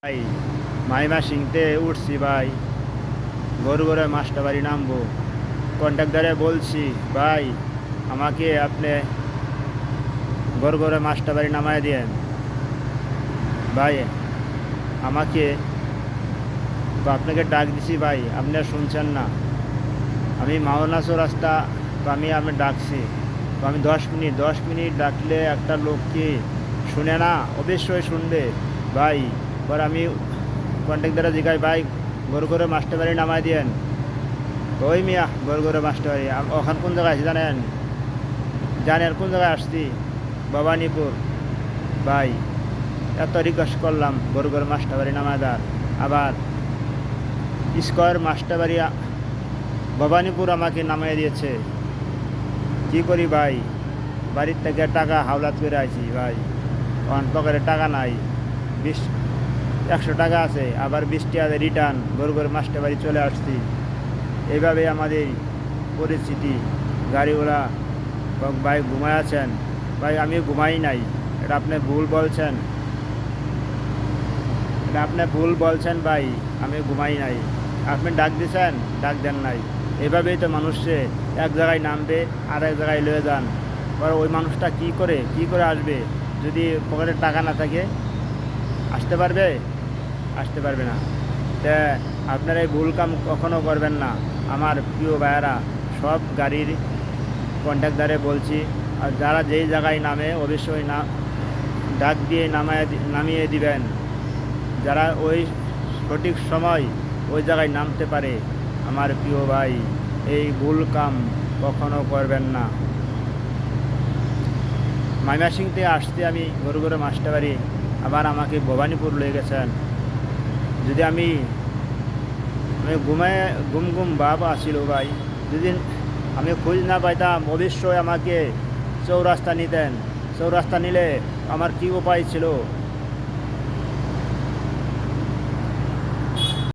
ভাই মাইমা সিংতে উঠছি ভাই, গরুগড়ে মাস্টারবাড়ি নামবো। কন্ট্রাক্টরে বলছি ভাই আমাকে আপনি গরুগড়ে মাস্টারবাড়ি নামায় দিয়েন ভাই। আমাকে তো আপনাকে ডাক দিছি ভাই, আপনি আর শুনছেন না। আমি মাওনাসো রাস্তা, তো আমি ডাকছি, তো আমি 10 মিনিট ডাকলে একটা লোক কি শুনে না? অবশ্যই শুনবে ভাই। এবার আমি কন্ট্রাক্টরে জিগাই ভাই গরুগড়ে মাস্টারবাড়ি নামায় দিয়েন। তো ওই মিয়া গরুগড়ে মাস্টারবাড়ি ওখান কোন জায়গায় আছে জানেন? জানেন কোন জায়গায় আসছি? ভবানীপুর ভাই। এত রিকোয়েস্ট করলাম গরুগড়ে মাস্টারবাড়ি নামায় দেওয়ার, আবার স্কোয়ার মাস্টারবাড়ি ভবানীপুর আমাকে নামিয়ে দিয়েছে। কি করি ভাই? বাড়ির থেকে টাকা হাওলাত করে আছি ভাই, অন পকেটে টাকা নাই। 100 টাকা আছে, আবার 20 টাকা রিটার্ন গরুগড়ে মাস্টারবাড়ি চলে আসছি। এইভাবে আমাদের পরিস্থিতি। গাড়িওয়ালা ভাই ঘুমায় আছেন ভাই, আমি ঘুমাই নাই। এটা আপনি ভুল বলছেন, এটা আপনি ভুল বলছেন ভাই, আমি ঘুমাই নাই। আপনি ডাক দিছেন, ডাক দেন নাই। এভাবেই তো মানুষে এক জায়গায় নামবে আর এক জায়গায় লয়ে যান। এবার ওই মানুষটা কি করে আসবে? যদি পকেটে টাকা না থাকে আসতে পারবে? আসতে পারবে না। তা আপনারা এই ভুল কাম কখনো করবেন না আমার প্রিয় ভাইয়েরা। সব গাড়ির কন্ট্রাক্টরে বলছি, আর যারা যেই জায়গায় নামে অবশ্যই ডাক দিয়ে নামিয়ে দিবেন, যারা ওই সঠিক সময় ওই জায়গায় নামতে পারে। আমার প্রিয় ভাই, এই ভুল কাম কখনো করবেন না। ময়মনসিংহ থেকে আসতে আমি গরুগড়ে মাস্টারবাড়ি, আবার আমাকে ভবানীপুর লয়ে গেছেন। যদি আমি ঘুম ভাব আসিল ভাই, যদি আমি খোঁজ না পাইতাম অবশ্যই আমাকে চৌরাস্তা নিতেন। চৌরাস্তা নিলে আমার কি উপায় ছিল?